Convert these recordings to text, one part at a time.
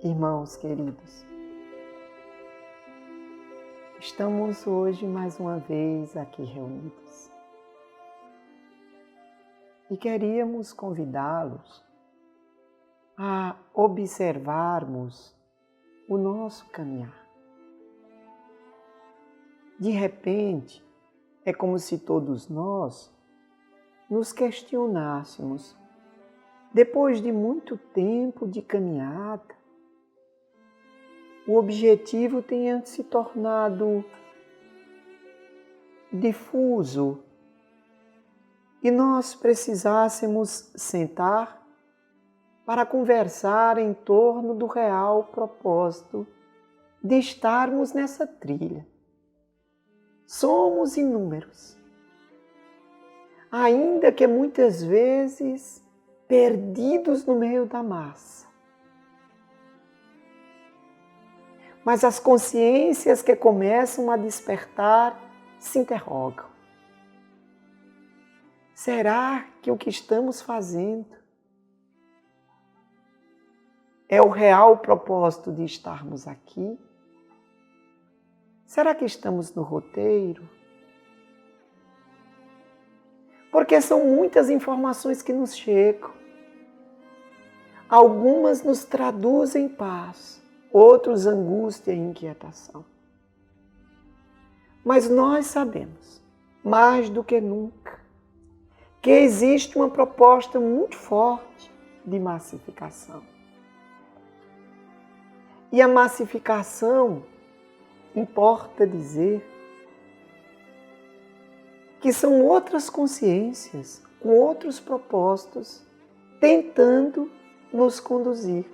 Irmãos queridos, estamos hoje mais uma vez aqui reunidos e queríamos convidá-los a observarmos o nosso caminhar. De repente, é como se todos nós nos questionássemos, depois de muito tempo de caminhada, o objetivo tenha se tornado difuso e nós precisássemos sentar para conversar em torno do real propósito de estarmos nessa trilha. Somos inúmeros, ainda que muitas vezes perdidos no meio da massa. Mas as consciências que começam a despertar se interrogam. Será que o que estamos fazendo é o real propósito de estarmos aqui? Será que estamos no roteiro? Porque são muitas informações que nos chegam. Algumas nos traduzem paz. Outros, angústia e inquietação. Mas nós sabemos, mais do que nunca, que existe uma proposta muito forte de massificação. E a massificação, importa dizer, que são outras consciências, com outros propósitos, tentando nos conduzir.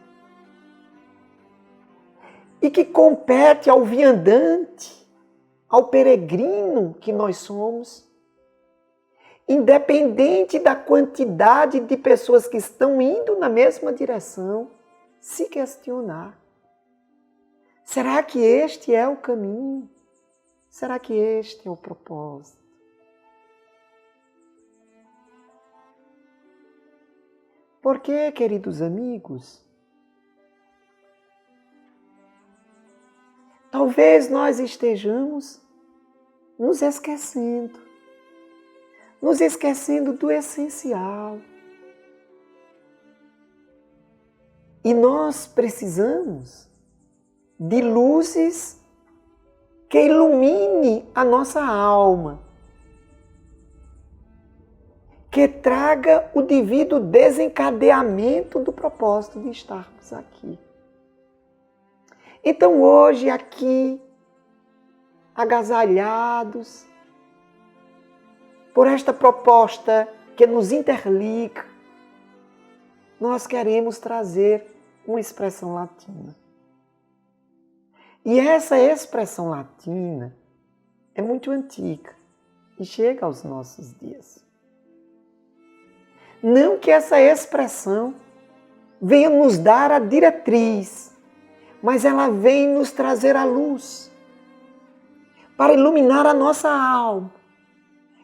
E que compete ao viandante, ao peregrino que nós somos, independente da quantidade de pessoas que estão indo na mesma direção, se questionar. Será que este é o caminho? Será que este é o propósito? Porque, queridos amigos, talvez nós estejamos nos esquecendo do essencial. E nós precisamos de luzes que ilumine a nossa alma, que traga o devido desencadeamento do propósito de estarmos aqui. Então hoje aqui, agasalhados por esta proposta que nos interliga, nós queremos trazer uma expressão latina. E essa expressão latina é muito antiga e chega aos nossos dias. Não que essa expressão venha nos dar a diretriz, mas ela vem nos trazer a luz para iluminar a nossa alma.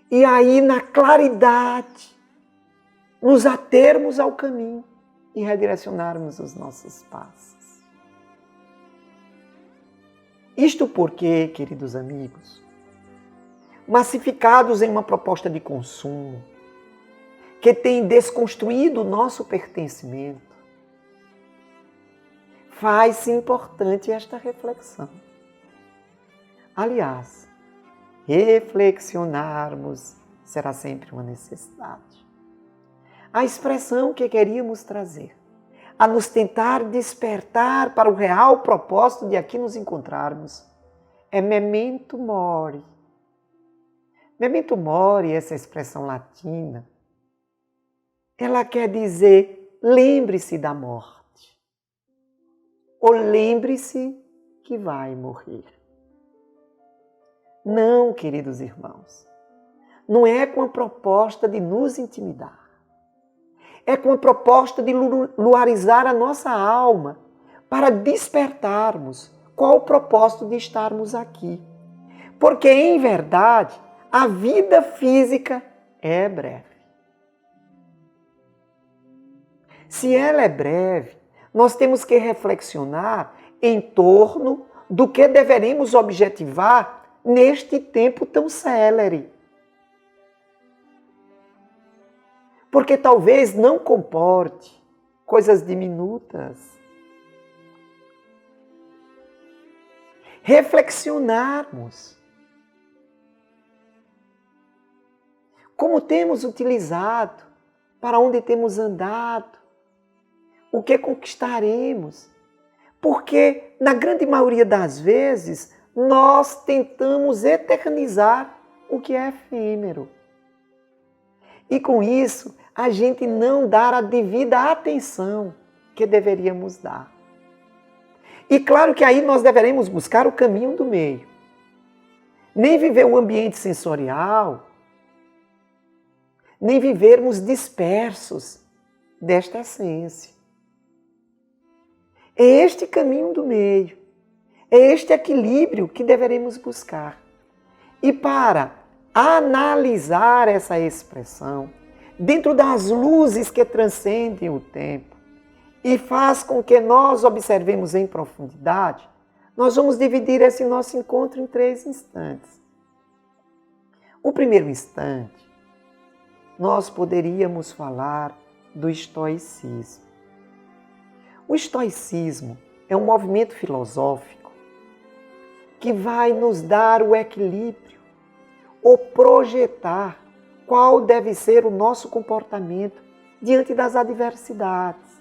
E aí, na claridade, nos atermos ao caminho e redirecionarmos os nossos passos. Isto porque, queridos amigos, massificados em uma proposta de consumo que tem desconstruído o nosso pertencimento, faz-se importante esta reflexão. Aliás, reflexionarmos será sempre uma necessidade. A expressão que queríamos trazer, a nos tentar despertar para o real propósito de aqui nos encontrarmos, é memento mori. Memento mori, essa expressão latina, ela quer dizer lembre-se da morte. Ou lembre-se que vai morrer. Não, queridos irmãos, não é com a proposta de nos intimidar. É com a proposta de luarizar a nossa alma para despertarmos qual o propósito de estarmos aqui. Porque, em verdade, a vida física é breve. Se ela é breve, nós temos que reflexionar em torno do que deveremos objetivar neste tempo tão célere. Porque talvez não comporte coisas diminutas. Reflexionarmos. Como temos utilizado, para onde temos andado, o que conquistaremos. Porque, na grande maioria das vezes, nós tentamos eternizar o que é efêmero. E com isso, a gente não dá a devida atenção que deveríamos dar. E claro que aí nós deveremos buscar o caminho do meio. Nem viver um ambiente sensorial, nem vivermos dispersos desta essência. É este caminho do meio, é este equilíbrio que deveremos buscar. E para analisar essa expressão, dentro das luzes que transcendem o tempo, e faz com que nós observemos em profundidade, nós vamos dividir esse nosso encontro em 3 instantes. O primeiro instante, nós poderíamos falar do estoicismo. O estoicismo é um movimento filosófico que vai nos dar o equilíbrio ou projetar qual deve ser o nosso comportamento diante das adversidades,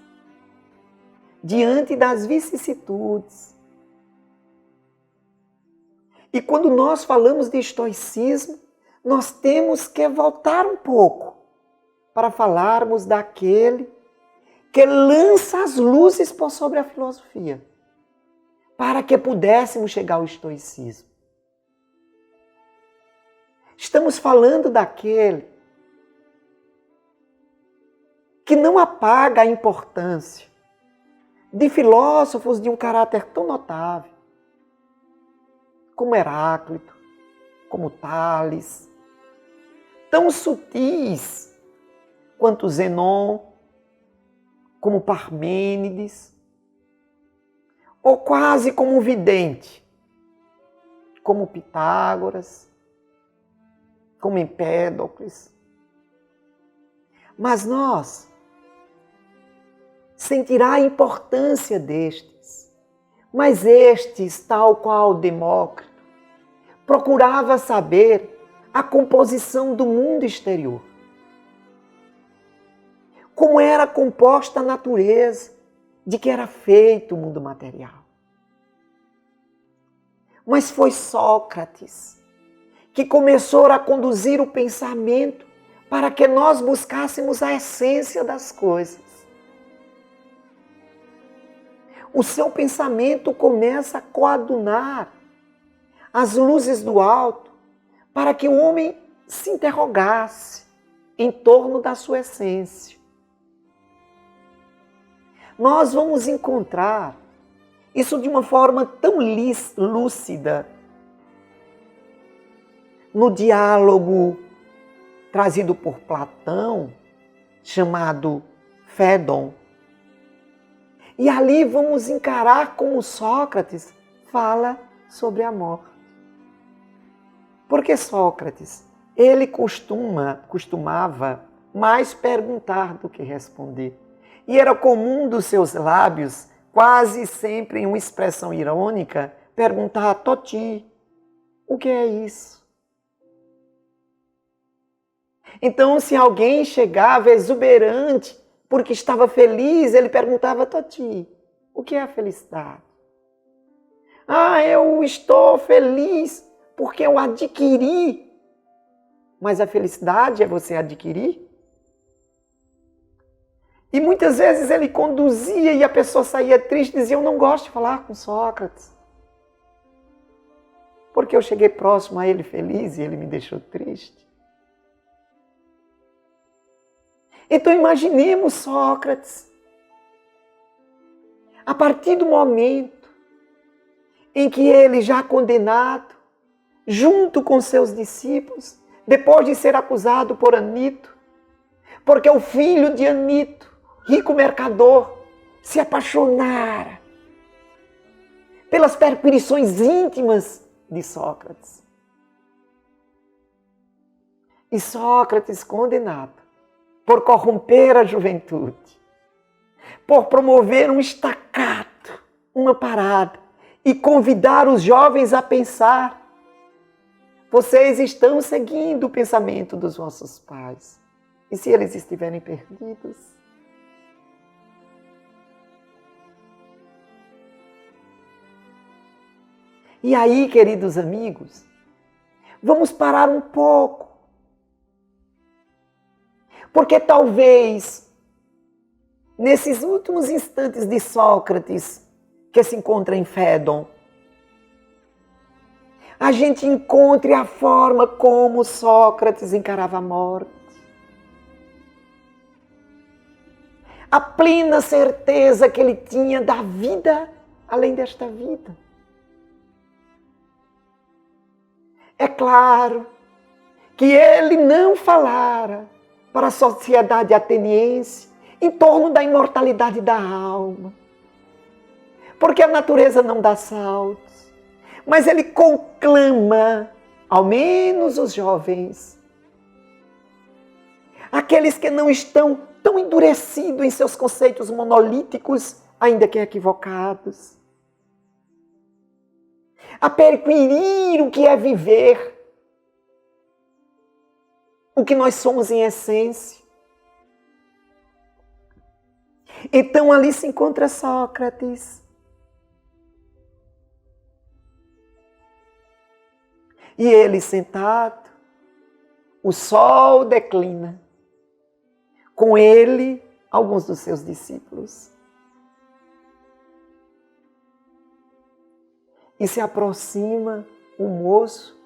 diante das vicissitudes. E quando nós falamos de estoicismo, nós temos que voltar um pouco para falarmos daquele que lança as luzes por sobre a filosofia, para que pudéssemos chegar ao estoicismo. Estamos falando daquele que não apaga a importância de filósofos de um caráter tão notável, como Heráclito, como Tales, tão sutis quanto Zenon, como Parmênides, ou quase como um vidente, como Pitágoras, como Empédocles. Mas nós sentirá a importância destes. Mas estes, tal qual Demócrito, procurava saber a composição do mundo exterior. Como era composta a natureza, de que era feito o mundo material. Mas foi Sócrates que começou a conduzir o pensamento para que nós buscássemos a essência das coisas. O seu pensamento começa a coadunar as luzes do alto para que o homem se interrogasse em torno da sua essência. Nós vamos encontrar isso de uma forma tão lúcida no diálogo trazido por Platão, chamado Fédon. E ali vamos encarar como Sócrates fala sobre a morte. Porque Sócrates, ele costumava mais perguntar do que responder. E era comum dos seus lábios, quase sempre em uma expressão irônica, perguntar: Toti, o que é isso? Então, se alguém chegava exuberante porque estava feliz, ele perguntava: Toti, o que é a felicidade? Ah, eu estou feliz porque eu adquiri. Mas a felicidade é você adquirir? E muitas vezes ele conduzia e a pessoa saía triste e dizia: eu não gosto de falar com Sócrates. Porque eu cheguei próximo a ele feliz e ele me deixou triste. Então imaginemos Sócrates. A partir do momento em que ele, já condenado, junto com seus discípulos, depois de ser acusado por Anito, porque o filho de Anito, rico mercador, se apaixonara pelas perquisições íntimas de Sócrates. E Sócrates, condenado por corromper a juventude, por promover um estacato, uma parada, e convidar os jovens a pensar: vocês estão seguindo o pensamento dos vossos pais. E se eles estiverem perdidos? E aí, queridos amigos, vamos parar um pouco. Porque talvez, nesses últimos instantes de Sócrates, que se encontra em Fédon, a gente encontre a forma como Sócrates encarava a morte. A plena certeza que ele tinha da vida além desta vida. É claro que ele não falara para a sociedade ateniense em torno da imortalidade da alma, porque a natureza não dá saltos, mas ele conclama, ao menos os jovens, aqueles que não estão tão endurecidos em seus conceitos monolíticos, ainda que equivocados, a perquirir o que é viver, o que nós somos em essência. Então ali se encontra Sócrates. E ele sentado, o sol declina. Com ele, alguns dos seus discípulos. E se aproxima um moço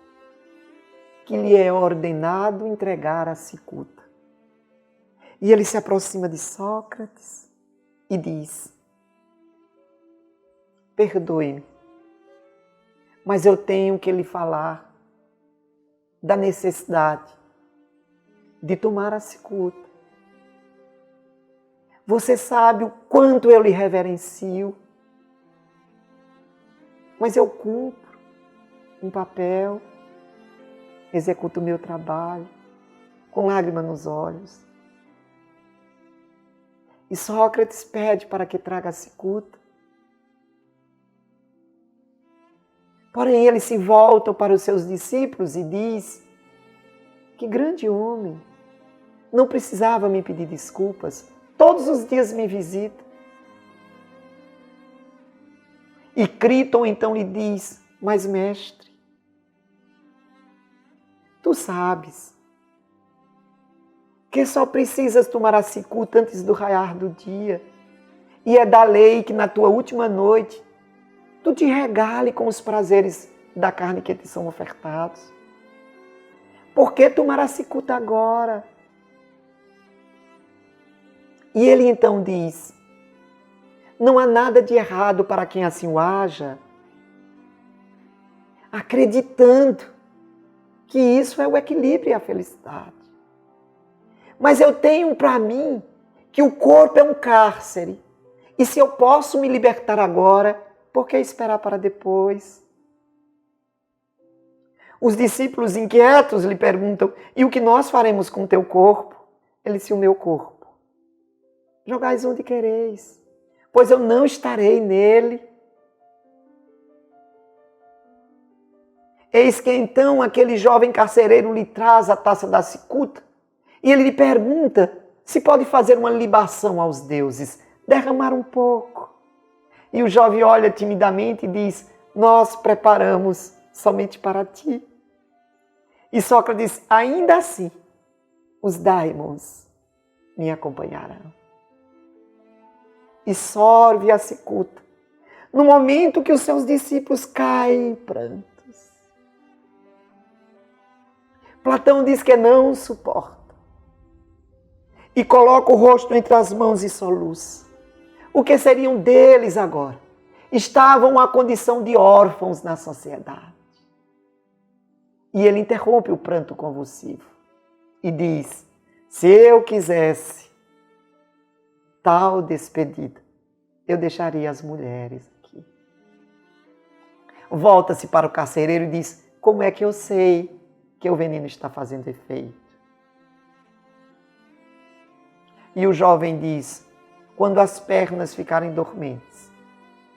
que lhe é ordenado entregar a cicuta. E ele se aproxima de Sócrates e diz: perdoe-me, mas eu tenho que lhe falar da necessidade de tomar a cicuta. Você sabe o quanto eu lhe reverencio, mas eu cumpro um papel, executo o meu trabalho, com lágrima nos olhos. E Sócrates pede para que traga a cicuta. Porém, ele se volta para os seus discípulos e diz: que grande homem, não precisava me pedir desculpas, todos os dias me visita. E Críton então lhe diz: mas mestre, tu sabes que só precisas tomar a cicuta antes do raiar do dia, e é da lei que na tua última noite tu te regale com os prazeres da carne que te são ofertados. Por que tomar a cicuta agora? E ele então diz: não há nada de errado para quem assim o haja, acreditando que isso é o equilíbrio e a felicidade. Mas eu tenho para mim que o corpo é um cárcere, e se eu posso me libertar agora, por que esperar para depois? Os discípulos inquietos lhe perguntam: e o que nós faremos com o teu corpo? Ele disse: o meu corpo jogais onde quereis, pois eu não estarei nele. Eis que então aquele jovem carcereiro lhe traz a taça da cicuta e ele lhe pergunta se pode fazer uma libação aos deuses, derramar um pouco. E o jovem olha timidamente e diz: nós preparamos somente para ti. E Sócrates diz: ainda assim, os daimons me acompanharão. E sorve a cicuta, no momento que os seus discípulos caem em prantos. Platão diz que não suporta. E coloca o rosto entre as mãos e soluça. O que seriam deles agora? Estavam à condição de órfãos na sociedade. E ele interrompe o pranto convulsivo e diz: se eu quisesse tal despedida, eu deixaria as mulheres aqui. Volta-se para o carcereiro e diz: como é que eu sei que o veneno está fazendo efeito? E o jovem diz: quando as pernas ficarem dormentes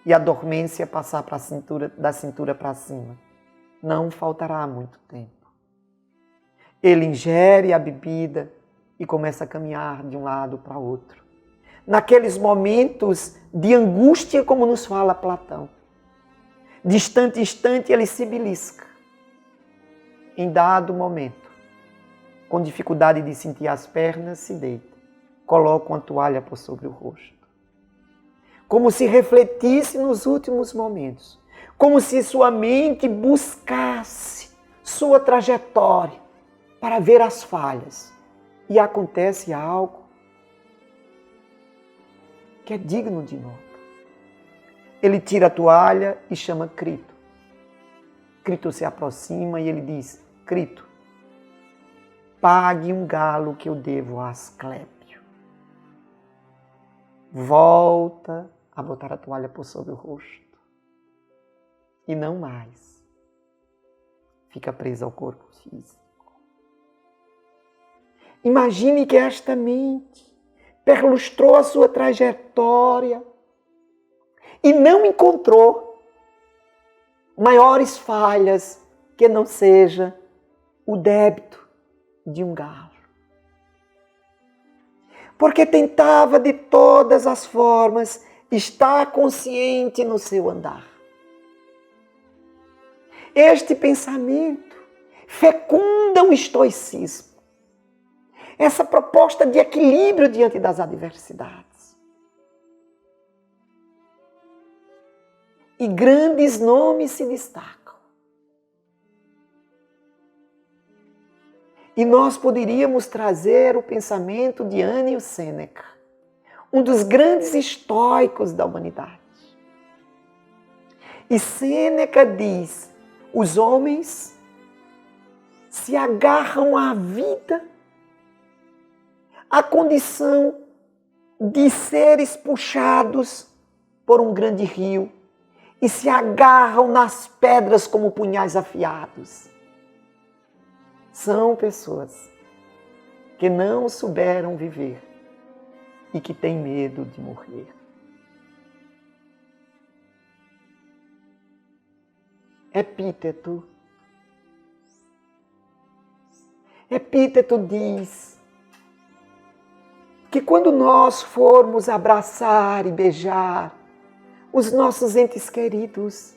e a dormência passar para a cintura, da cintura para cima, não faltará muito tempo. Ele ingere a bebida e começa a caminhar de um lado para outro. Naqueles momentos de angústia, como nos fala Platão. De instante em instante ele se belisca. Em dado momento, com dificuldade de sentir as pernas, se deita. Coloca uma toalha por sobre o rosto. Como se refletisse nos últimos momentos. Como se sua mente buscasse sua trajetória para ver as falhas. E acontece algo que é digno de nota. Ele tira a toalha e chama Crito. Crito se aproxima e ele diz: Crito, pague um galo que eu devo a Asclépio. Volta a botar a toalha por sobre o rosto. E não mais. Fica presa ao corpo físico. Imagine que esta mente perlustrou a sua trajetória e não encontrou maiores falhas que não seja o débito de um galo. Porque tentava de todas as formas estar consciente no seu andar. Este pensamento fecunda o estoicismo. Essa proposta de equilíbrio diante das adversidades. E grandes nomes se destacam. E nós poderíamos trazer o pensamento de Ânio Sêneca, um dos grandes estoicos da humanidade. E Sêneca diz: os homens se agarram à vida, à condição de seres puxados por um grande rio e se agarram nas pedras como punhais afiados. São pessoas que não souberam viver e que têm medo de morrer. Epíteto. Epíteto diz que quando nós formos abraçar e beijar os nossos entes queridos,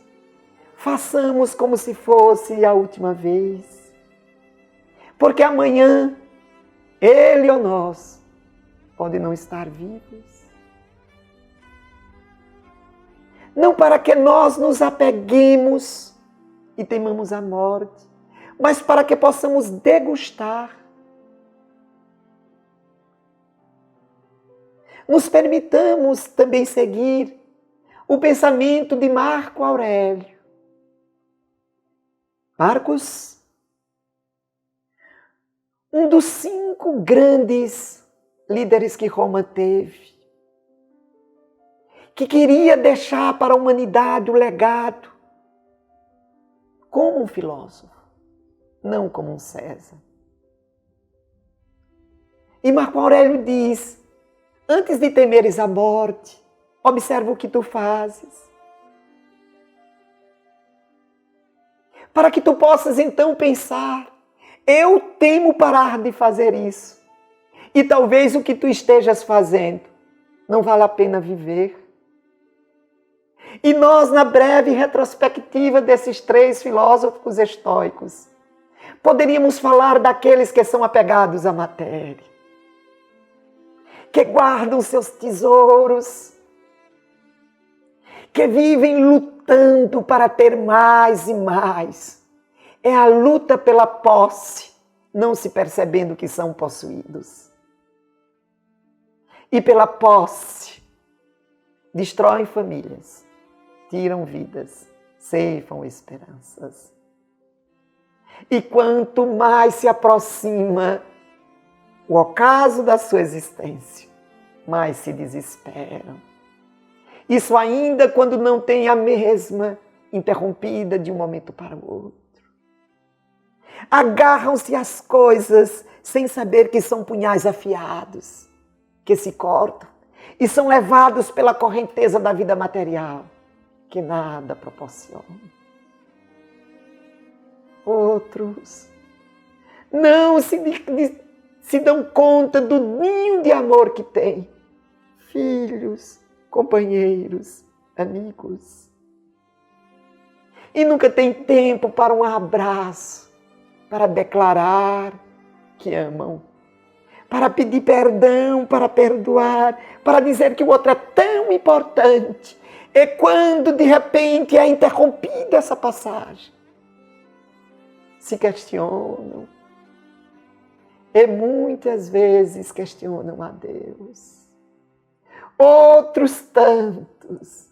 façamos como se fosse a última vez. Porque amanhã, ele ou nós pode não estar vivos. Não para que nós nos apeguemos e temamos a morte, mas para que possamos degustar. Nos permitamos também seguir o pensamento de Marco Aurélio. Marcos, um dos 5 grandes líderes que Roma teve, que queria deixar para a humanidade o legado como um filósofo, não como um César. E Marco Aurélio diz: antes de temeres a morte, observa o que tu fazes. Para que tu possas então pensar: eu temo parar de fazer isso. E talvez o que tu estejas fazendo não vale a pena viver. E nós, na breve retrospectiva desses 3 filósofos estoicos, poderíamos falar daqueles que são apegados à matéria, que guardam seus tesouros, que vivem lutando para ter mais e mais. É a luta pela posse, não se percebendo que são possuídos. E pela posse, destroem famílias, tiram vidas, ceifam esperanças. E quanto mais se aproxima o ocaso da sua existência, mais se desesperam. Isso ainda quando não tem a mesma, interrompida de um momento para o outro. Agarram-se às coisas sem saber que são punhais afiados, que se cortam e são levados pela correnteza da vida material, que nada proporciona. Outros não se dão conta do ninho de amor que têm. Filhos, companheiros, amigos. E nunca tem tempo para um abraço, para declarar que amam, para pedir perdão, para perdoar, para dizer que o outro é tão importante. É quando de repente é interrompida essa passagem. Se questionam. E muitas vezes questionam a Deus. Outros tantos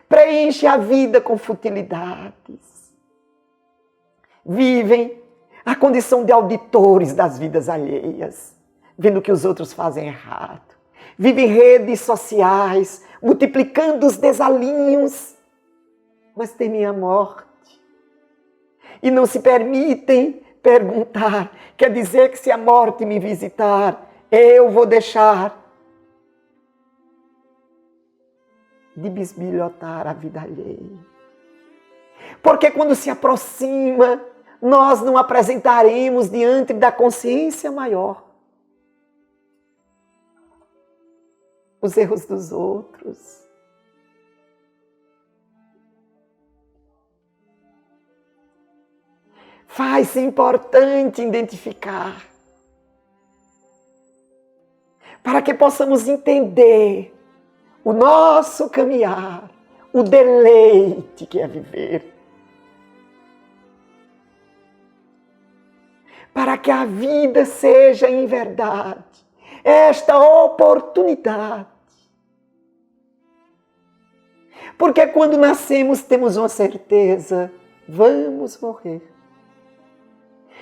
preenchem a vida com futilidades. Vivem a condição de auditores das vidas alheias, vendo que os outros fazem errado. Vivem redes sociais, multiplicando os desalinhos, mas temem a morte. E não se permitem perguntar, quer dizer que se a morte me visitar, eu vou deixar de bisbilhotar a vida alheia. Porque quando se aproxima, nós não apresentaremos diante da consciência maior os erros dos outros. Faz-se importante identificar para que possamos entender o nosso caminhar, o deleite que é viver. Para que a vida seja, em verdade, esta oportunidade. Porque quando nascemos temos uma certeza, vamos morrer.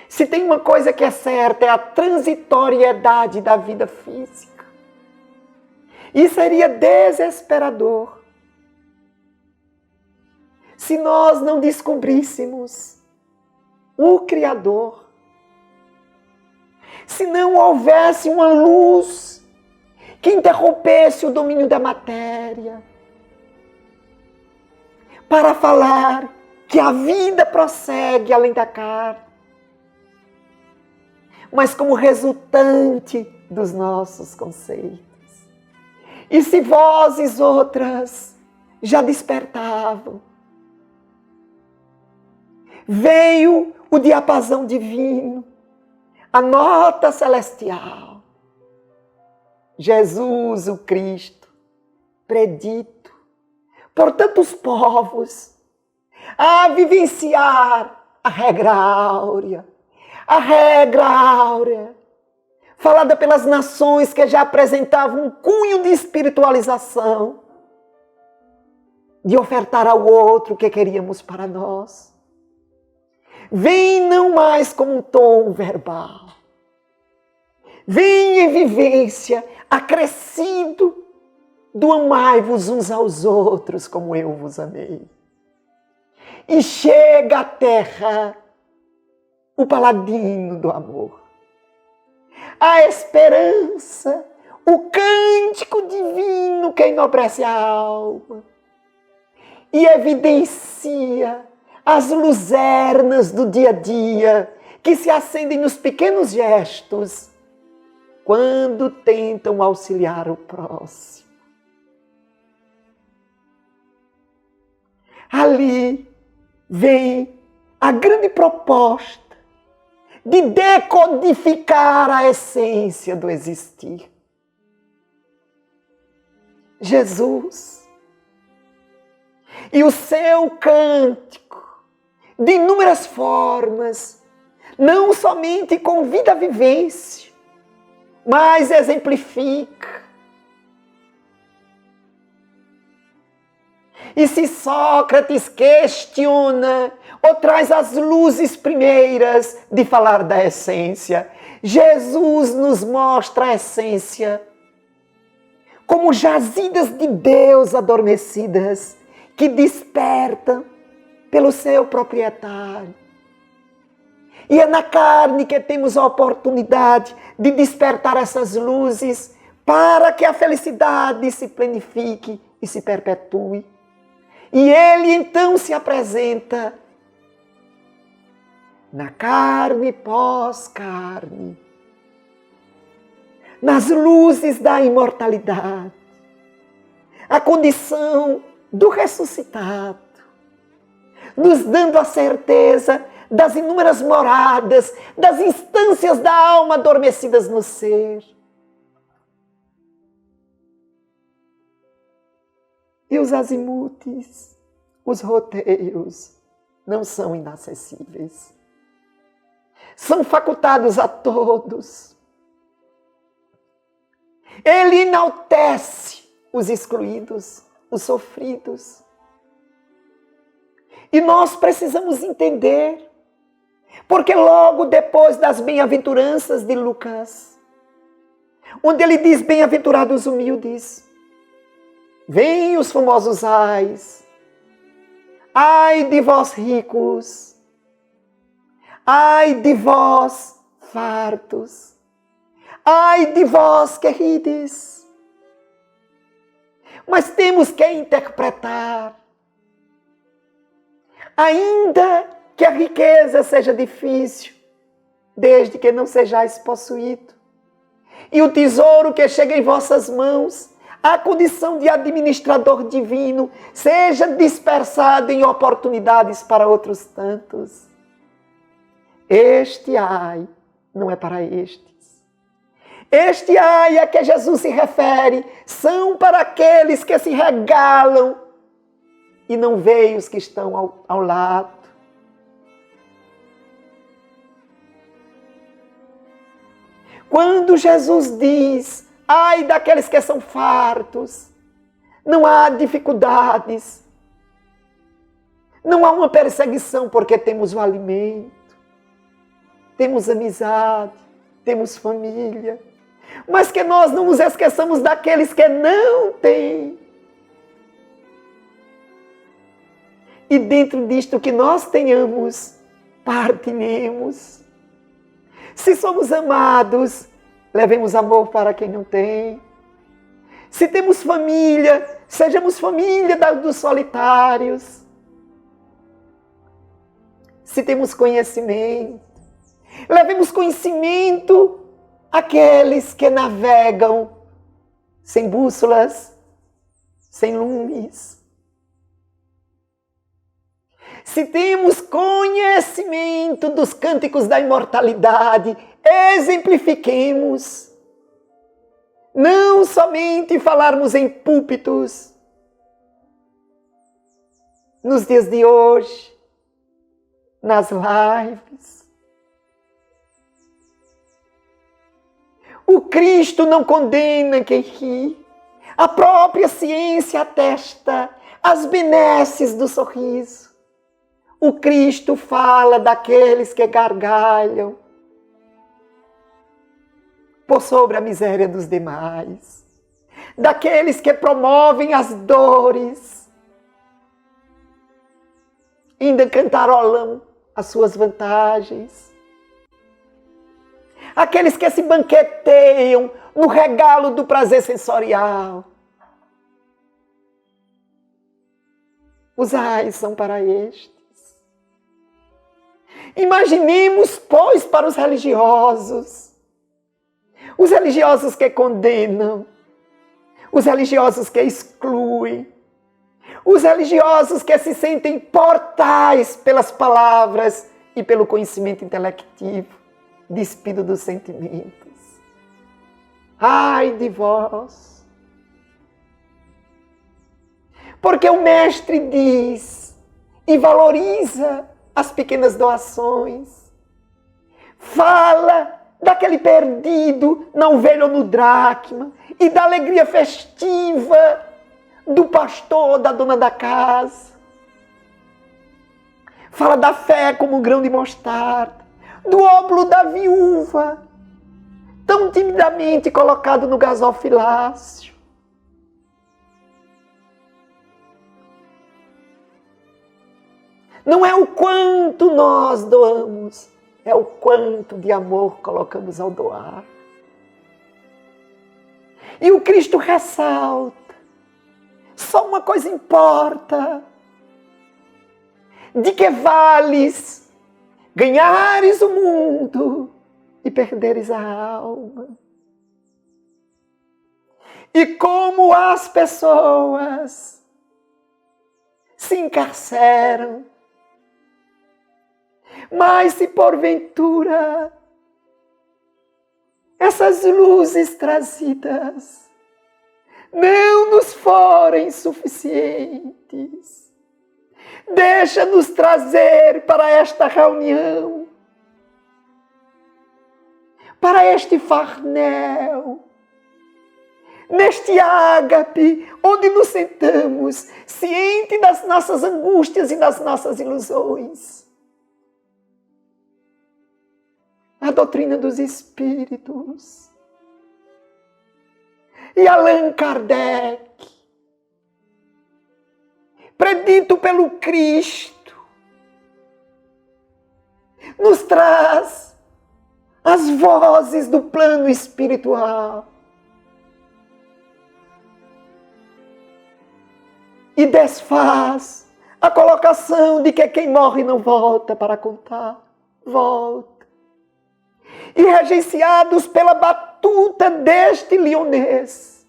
Se tem uma coisa que é certa, é a transitoriedade da vida física. E seria desesperador se nós não descobríssemos o Criador. Se não houvesse uma luz que interrompesse o domínio da matéria para falar que a vida prossegue além da carne, mas como resultante dos nossos conceitos. E se vozes outras já despertavam, veio o diapasão divino, a nota celestial. Jesus, o Cristo, predito por tantos povos, a vivenciar a regra áurea, falada pelas nações que já apresentavam um cunho de espiritualização, de ofertar ao outro o que queríamos para nós. Vem não mais como um tom verbal. Vem em vivência, acrescido do amai-vos uns aos outros como eu vos amei. E chega à terra o paladino do amor. A esperança, o cântico divino que enobrece a alma e evidencia as luzernas do dia a dia que se acendem nos pequenos gestos quando tentam auxiliar o próximo. Ali vem a grande proposta de decodificar a essência do existir. Jesus e o seu cântico, de inúmeras formas, não somente convida a vivência, mas exemplifica. E se Sócrates questiona ou traz as luzes primeiras de falar da essência, Jesus nos mostra a essência como jazidas de Deus adormecidas, que despertam pelo seu proprietário. E é na carne que temos a oportunidade de despertar essas luzes para que a felicidade se planifique e se perpetue. E ele então se apresenta na carne pós-carne, nas luzes da imortalidade, a condição do ressuscitado, nos dando a certeza das inúmeras moradas, das instâncias da alma adormecidas no ser. E os azimutes, os roteiros, não são inacessíveis. São facultados a todos. Ele enaltece os excluídos, os sofridos. E nós precisamos entender, porque logo depois das bem-aventuranças de Lucas, onde ele diz, bem-aventurados os humildes, vêm os famosos ais, ai de vós ricos, ai de vós fartos, ai de vós que rides. Mas temos que interpretar, ainda que a riqueza seja difícil, desde que não sejais possuído, e o tesouro que chega em vossas mãos, a condição de administrador divino, seja dispersado em oportunidades para outros tantos. Este ai não é para estes. Este ai a que Jesus se refere são para aqueles que se regalam e não veem os que estão ao lado. Quando Jesus diz, ai daqueles que são fartos, não há dificuldades, não há uma perseguição porque temos o alimento, temos amizade, temos família, mas que nós não nos esqueçamos daqueles que não têm. E dentro disto que nós tenhamos, partilhemos. Se somos amados, levemos amor para quem não tem. Se temos família, sejamos família dos solitários. Se temos conhecimento, levemos conhecimento àqueles que navegam sem bússolas, sem lumes. Se temos conhecimento dos cânticos da imortalidade, exemplifiquemos. Não somente falarmos em púlpitos. Nos dias de hoje, nas lives. O Cristo não condena quem ri. A própria ciência atesta as benesses do sorriso. O Cristo fala daqueles que gargalham por sobre a miséria dos demais, daqueles que promovem as dores, ainda cantarolam as suas vantagens, aqueles que se banqueteiam no regalo do prazer sensorial. Os ais são para estes. Imaginemos, pois, para os religiosos que condenam, os religiosos que excluem, os religiosos que se sentem portais pelas palavras e pelo conhecimento intelectivo, despido dos sentimentos. Ai de vós! Porque o Mestre diz e valoriza as pequenas doações. Fala daquele perdido na ovelha ou no dracma e da alegria festiva do pastor, da dona da casa. Fala da fé como um grão de mostarda, do óbolo da viúva, tão timidamente colocado no gasofilácio. Não é o quanto nós doamos, é o quanto de amor colocamos ao doar. E o Cristo ressalta, só uma coisa importa, de que vales ganhares o mundo e perderes a alma. E como as pessoas se encarceram, mas se porventura essas luzes trazidas não nos forem suficientes, deixa-nos trazer para esta reunião, para este farnel, neste ágape, onde nos sentamos, ciente das nossas angústias e das nossas ilusões. A doutrina dos Espíritos. E Allan Kardec, predito pelo Cristo, nos traz as vozes do plano espiritual e desfaz a colocação de que quem morre não volta para contar. Volta. E regenciados pela batuta deste lionês,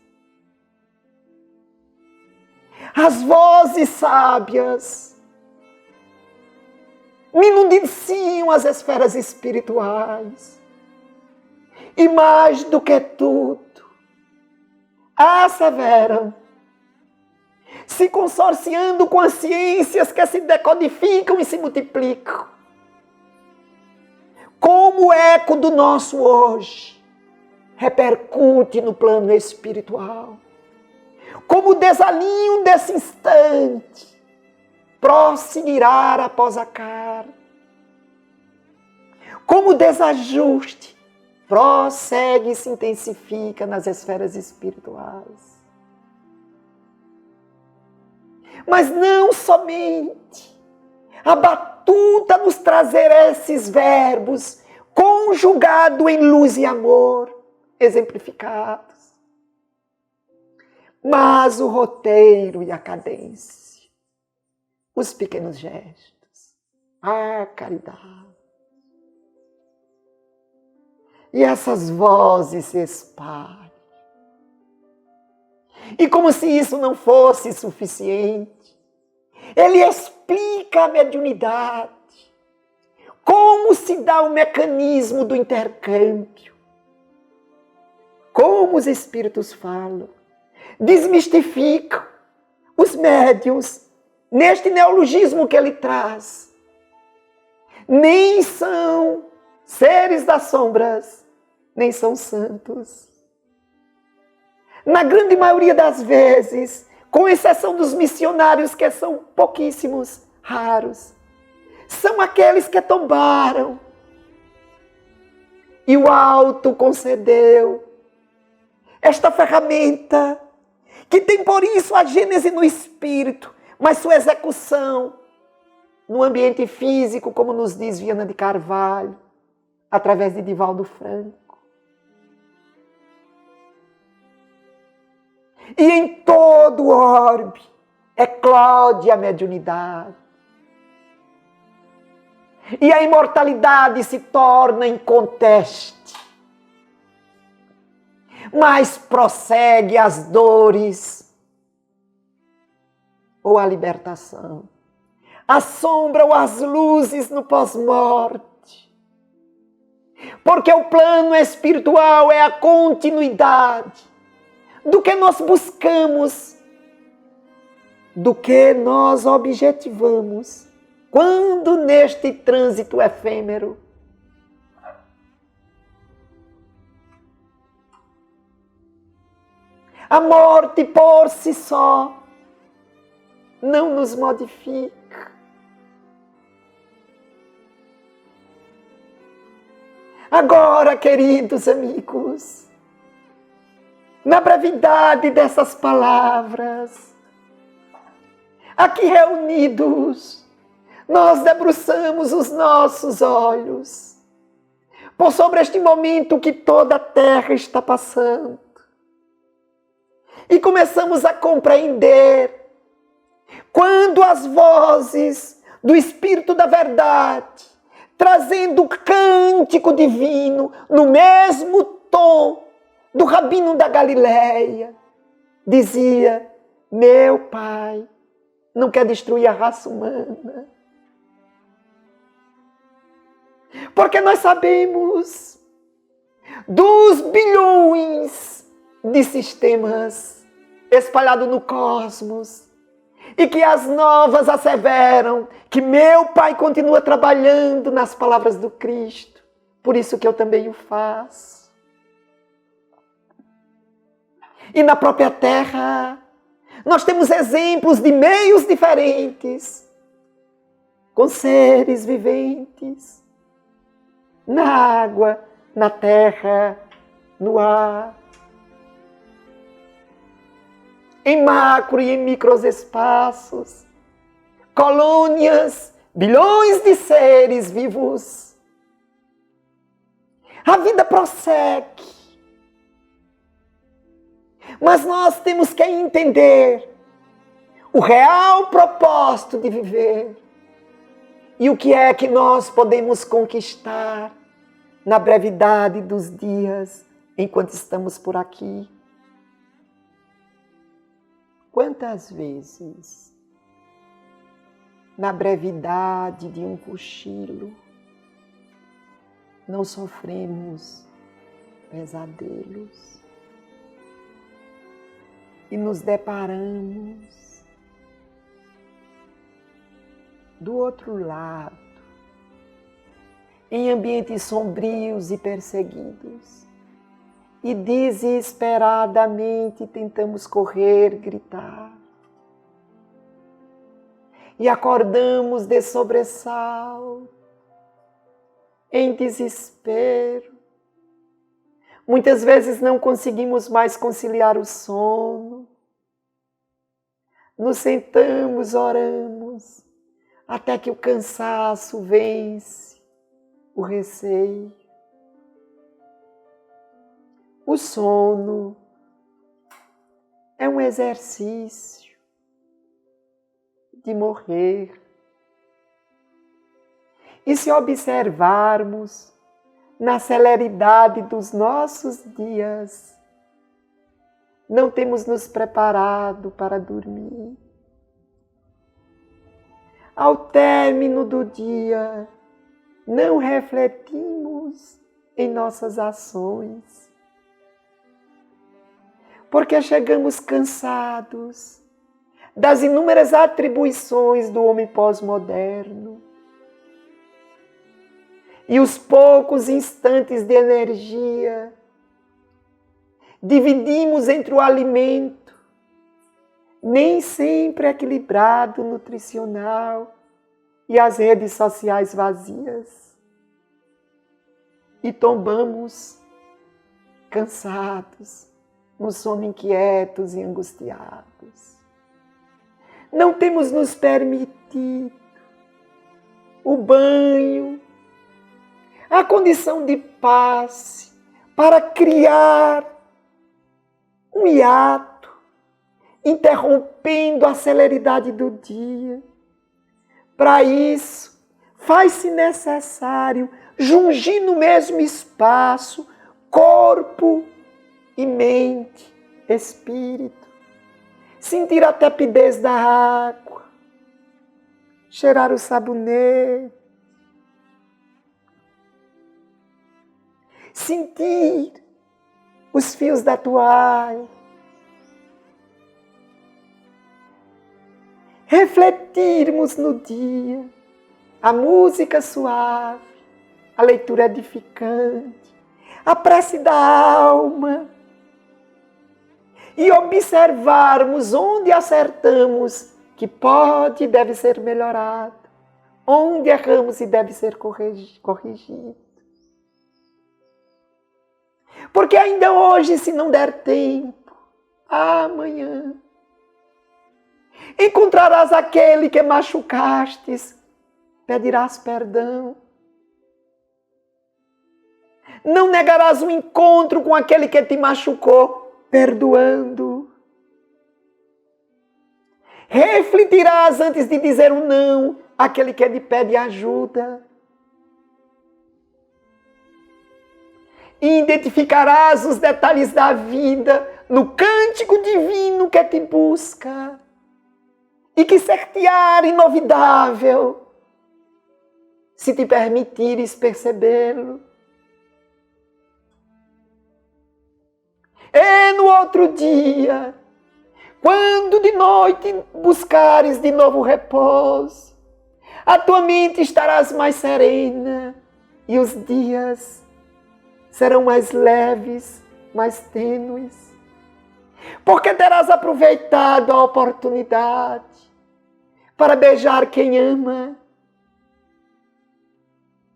as vozes sábias minunciam as esferas espirituais e mais do que tudo asseveram, se consorciando com as ciências que se decodificam e se multiplicam, como o eco do nosso hoje repercute no plano espiritual, como o desalinho desse instante prosseguirá após a carne, como o desajuste prossegue e se intensifica nas esferas espirituais. Mas não somente a batuta nos trazer esses verbos conjugados em luz e amor, exemplificados, mas o roteiro e a cadência, os pequenos gestos, a caridade. E essas vozes se espalham. E como se isso não fosse suficiente, ele explica a mediunidade, como se dá o mecanismo do intercâmbio, como os espíritos falam, desmistificam os médiuns neste neologismo que ele traz. Nem são seres das sombras, nem são santos. Na grande maioria das vezes, com exceção dos missionários, que são pouquíssimos, raros, são aqueles que tombaram. E o alto concedeu esta ferramenta, que tem por isso a gênese no espírito, mas sua execução no ambiente físico, como nos diz Viana de Carvalho, através de Divaldo Franco. E em todo o orbe eclode a mediunidade. E a imortalidade se torna inconteste. Mas prossegue as dores ou a libertação, a sombra ou as luzes no pós-morte. Porque o plano espiritual é a continuidade do que nós buscamos, do que nós objetivamos, quando neste trânsito efêmero a morte por si só não nos modifica. Agora, queridos amigos, na brevidade dessas palavras, aqui reunidos, nós debruçamos os nossos olhos por sobre este momento que toda a terra está passando e começamos a compreender quando as vozes do Espírito da Verdade, trazendo o cântico divino no mesmo tom do Rabino da Galileia, dizia: meu Pai não quer destruir a raça humana. Porque nós sabemos dos bilhões de sistemas espalhados no cosmos e que as novas asseveram que meu Pai continua trabalhando nas palavras do Cristo. Por isso que eu também o faço. E na própria terra, nós temos exemplos de meios diferentes, com seres viventes, na água, na terra, no ar, em macro e em microespaços, colônias, bilhões de seres vivos. A vida prossegue. Mas nós temos que entender o real propósito de viver e o que é que nós podemos conquistar na brevidade dos dias enquanto estamos por aqui. Quantas vezes, na brevidade de um cochilo, não sofremos pesadelos e nos deparamos do outro lado, em ambientes sombrios e perseguidos, e desesperadamente tentamos correr, gritar. E acordamos de sobressalto, em desespero. Muitas vezes não conseguimos mais conciliar o sono. Nos sentamos, oramos, até que o cansaço vence o receio. O sono é um exercício de morrer. E se observarmos na celeridade dos nossos dias, não temos nos preparado para dormir. Ao término do dia, não refletimos em nossas ações. Porque chegamos cansados das inúmeras atribuições do homem pós-moderno. E os poucos instantes de energia dividimos entre o alimento, nem sempre equilibrado, nutricional, e as redes sociais vazias. E tombamos cansados, no sono inquietos e angustiados. Não temos nos permitido o banho, a condição de paz para criar um hiato, interrompendo a celeridade do dia. Para isso, faz-se necessário jungir no mesmo espaço corpo e mente, espírito, sentir a tepidez da água, cheirar o sabonete, sentir os fios da toalha, refletirmos no dia, a música suave, a leitura edificante, a prece da alma, e observarmos onde acertamos que pode e deve ser melhorado, onde erramos e deve ser corrigido. Porque ainda hoje, se não der tempo, amanhã encontrarás aquele que machucastes pedirás perdão. Não negarás o encontro com aquele que te machucou, perdoando. Refletirás antes de dizer um não àquele que te pede ajuda. Identificarás os detalhes da vida no cântico divino que te busca e que ser-te-á inovidável se te permitires percebê-lo. E no outro dia, quando de noite buscares de novo repouso, a tua mente estarás mais serena e os dias serão mais leves, mais tênues, porque terás aproveitado a oportunidade para beijar quem ama,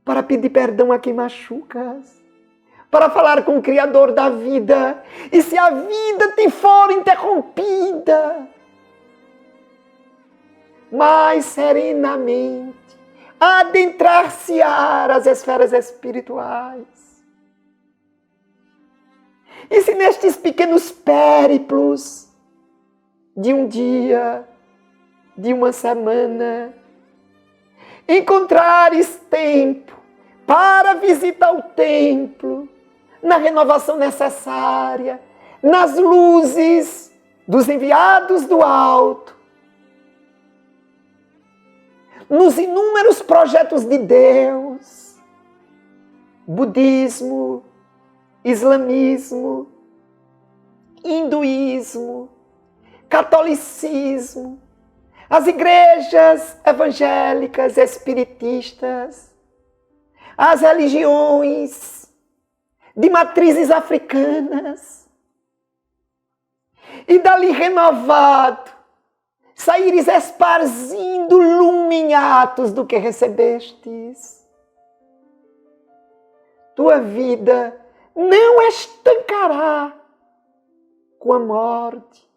para pedir perdão a quem machucas, para falar com o Criador da vida. E se a vida te for interrompida, mais serenamente adentrar-se-á as esferas espirituais. E se nestes pequenos périplos de um dia, de uma semana, encontrares tempo para visitar o templo, na renovação necessária, nas luzes dos enviados do alto, nos inúmeros projetos de Deus, budismo, islamismo, hinduísmo, catolicismo, as igrejas evangélicas, espiritistas, as religiões de matrizes africanas, e dali renovado, saíres esparzindo lume em atos do que recebestes. Tua vida não estancará com a morte,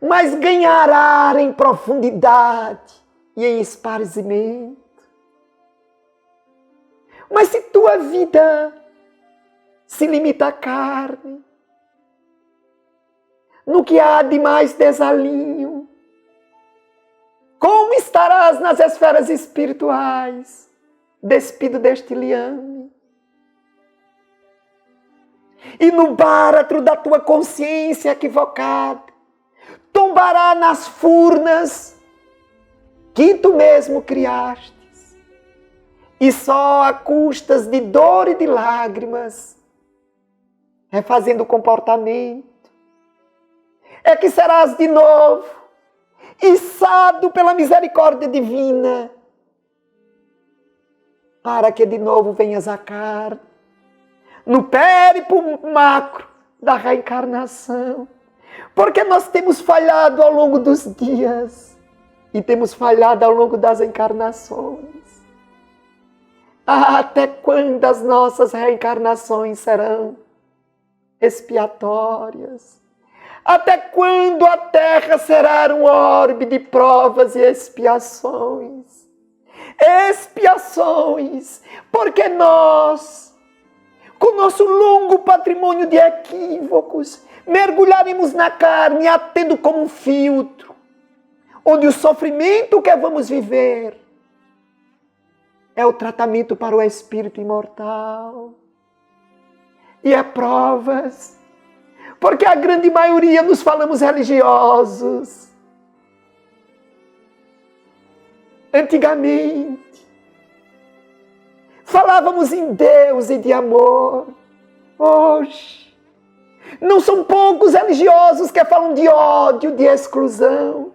mas ganhará em profundidade e em esparzimento. Mas se tua vida se limita à carne, no que há de mais desalinho, como estarás nas esferas espirituais, despido deste liame? E no báratro da tua consciência equivocada, tombará nas furnas que tu mesmo criastes, e só a custas de dor e de lágrimas, refazendo o comportamento, é que serás de novo içado pela misericórdia divina, para que de novo venhas à carne, no périplo macro da reencarnação, porque nós temos falhado ao longo dos dias e temos falhado ao longo das encarnações. Até quando as nossas reencarnações serão expiatórias? Até quando a Terra será um orbe de provas e expiações? Expiações, porque nós, com nosso longo patrimônio de equívocos, mergulharemos na carne, a tendo como um filtro, onde o sofrimento que vamos viver é o tratamento para o espírito imortal. E é provas, porque a grande maioria nos falamos religiosos. Antigamente, falávamos em Deus e de amor. Hoje, não são poucos religiosos que falam de ódio, de exclusão.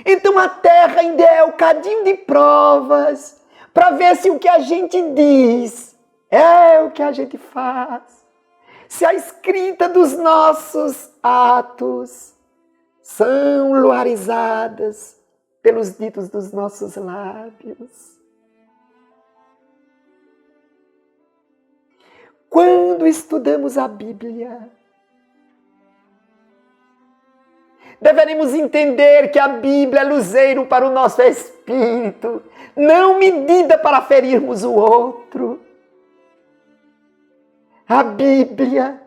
Então a Terra ainda é o cadinho de provas para ver se o que a gente diz é o que a gente faz. Se a escrita dos nossos atos são luarizadas pelos ditos dos nossos lábios. Quando estudamos a Bíblia, Deveremos entender que a Bíblia é luzeiro para o nosso espírito, não medida para ferirmos o outro. A Bíblia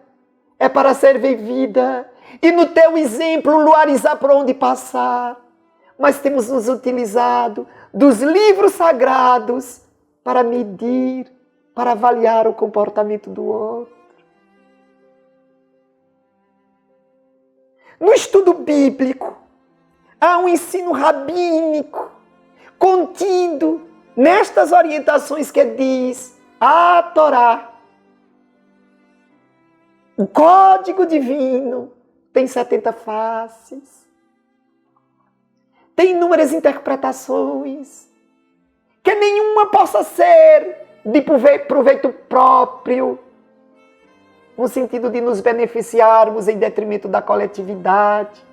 é para ser vivida e no teu exemplo luarizar por onde passar. Mas temos nos utilizado dos livros sagrados para medir, para avaliar o comportamento do outro. No estudo bíblico, há um ensino rabínico contido nestas orientações que diz a Torá. O código divino tem 70 faces, tem inúmeras interpretações, que nenhuma possa ser de proveito próprio, no sentido de nos beneficiarmos em detrimento da coletividade,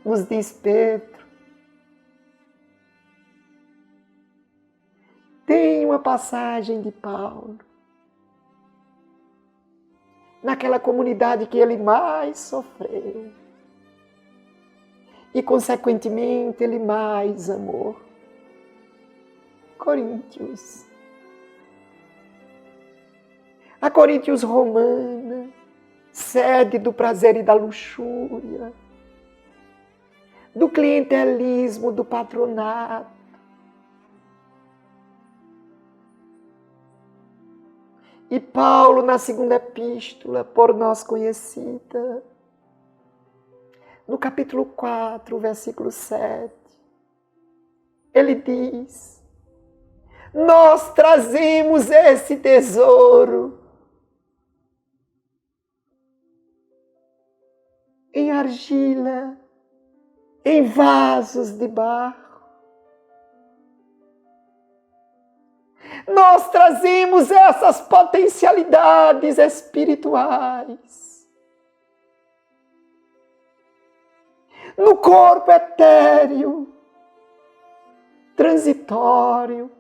nos diz Pedro. Tem uma passagem de Paulo, naquela comunidade que ele mais sofreu, e consequentemente ele mais amou. Coríntios. A Coríntios romana, sede do prazer e da luxúria, do clientelismo, do patronato. E Paulo, na segunda epístola, por nós conhecida, no capítulo 4, versículo 7, ele diz: nós trazemos esse tesouro em argila, em vasos de barro. Nós trazemos essas potencialidades espirituais no corpo etéreo, transitório.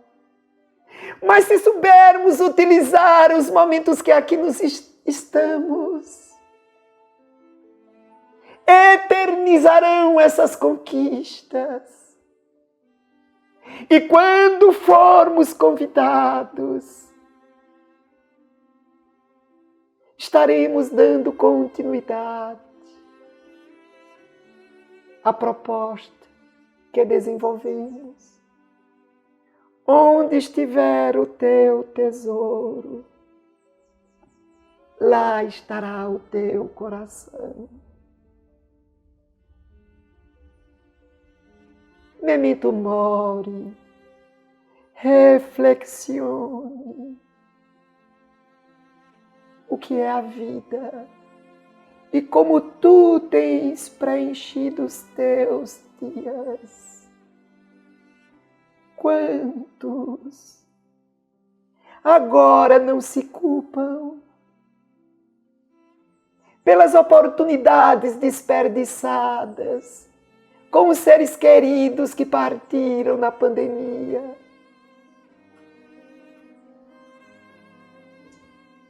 Mas se soubermos utilizar os momentos que aqui nos estamos, eternizarão essas conquistas. E quando formos convidados, estaremos dando continuidade à proposta que desenvolvemos. Onde estiver o teu tesouro, lá estará o teu coração. Memento mori, reflexione. O que é a vida e como tu tens preenchido os teus dias. Quantos agora não se culpam pelas oportunidades desperdiçadas com os seres queridos que partiram na pandemia?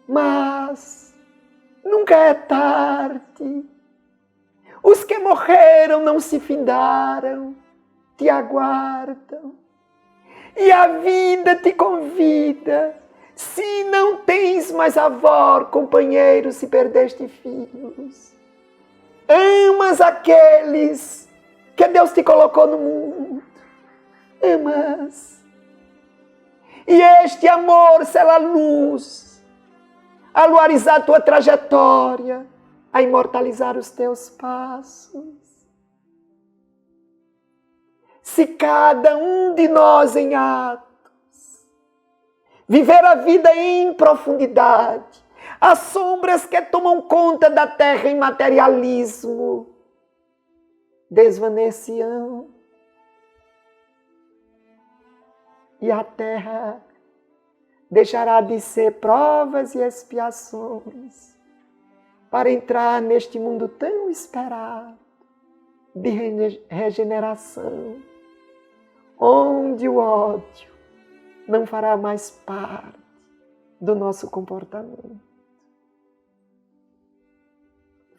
Mas nunca é tarde. Os que morreram não se findaram, te aguardam. E a vida te convida. Se não tens mais avó, companheiro, se perdeste filhos, amas aqueles que Deus te colocou no mundo. Amas. E este amor será luz, a luarizar a tua trajetória, a imortalizar os teus passos. Se cada um de nós em atos viver a vida em profundidade, as sombras que tomam conta da terra em materialismo desvanecerão e a terra deixará de ser provas e expiações para entrar neste mundo tão esperado de regeneração, onde o ódio não fará mais parte do nosso comportamento.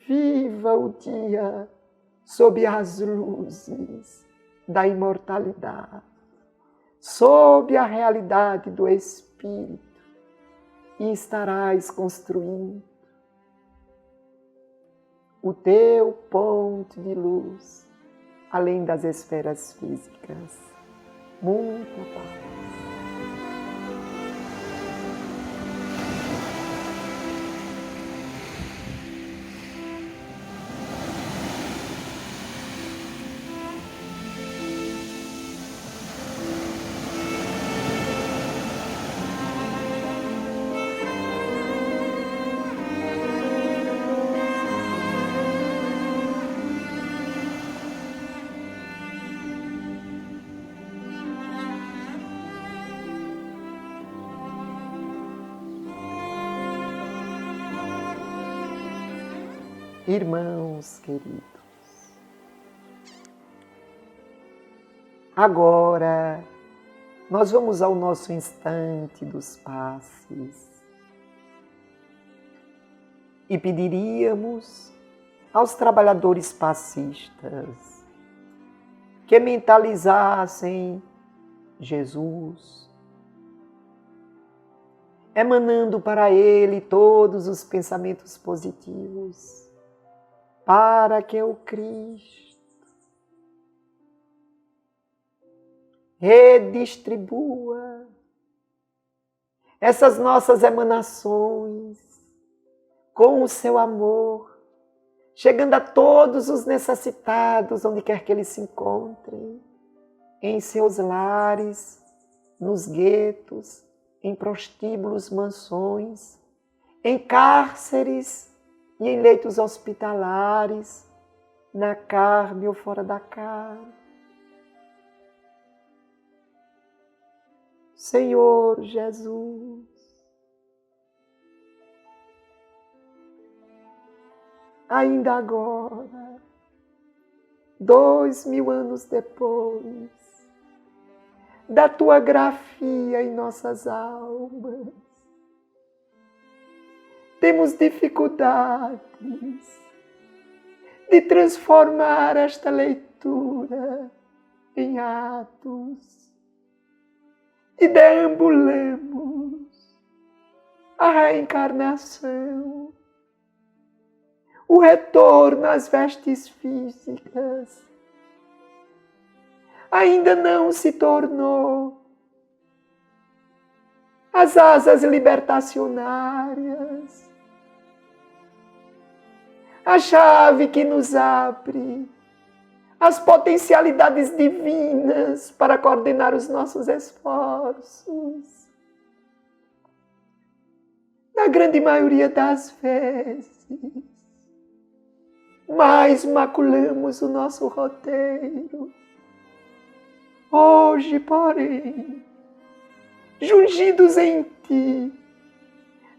Viva o dia sob as luzes da imortalidade, sob a realidade do Espírito, e estarás construindo o teu ponto de luz além das esferas físicas. Muita paz. Irmãos queridos, agora nós vamos ao nosso instante dos passes e pediríamos aos trabalhadores passistas que mentalizassem Jesus, emanando para ele todos os pensamentos positivos, para que o Cristo redistribua essas nossas emanações com o seu amor, chegando a todos os necessitados, onde quer que eles se encontrem, em seus lares, nos guetos, em prostíbulos, mansões, em cárceres e em leitos hospitalares, na carne ou fora da carne. Senhor Jesus, ainda agora, 2000 anos depois, da tua grafia em nossas almas, temos dificuldades de transformar esta leitura em atos e deambulamos a reencarnação, o retorno às vestes físicas ainda não se tornou as asas libertacionárias, a chave que nos abre as potencialidades divinas para coordenar os nossos esforços. Na grande maioria das vezes, mais maculamos o nosso roteiro. Hoje, porém, jungidos em Ti,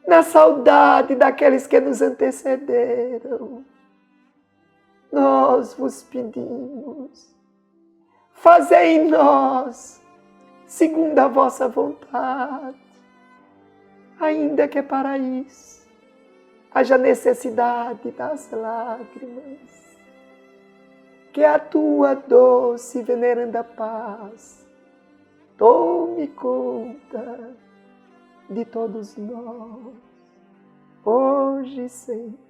na saudade daqueles que nos antecederam, nós vos pedimos, fazei em nós, segundo a vossa vontade, ainda que para isso haja necessidade das lágrimas, que a tua doce e veneranda paz tome conta de todos nós, hoje e sempre.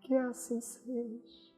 Que assim seja.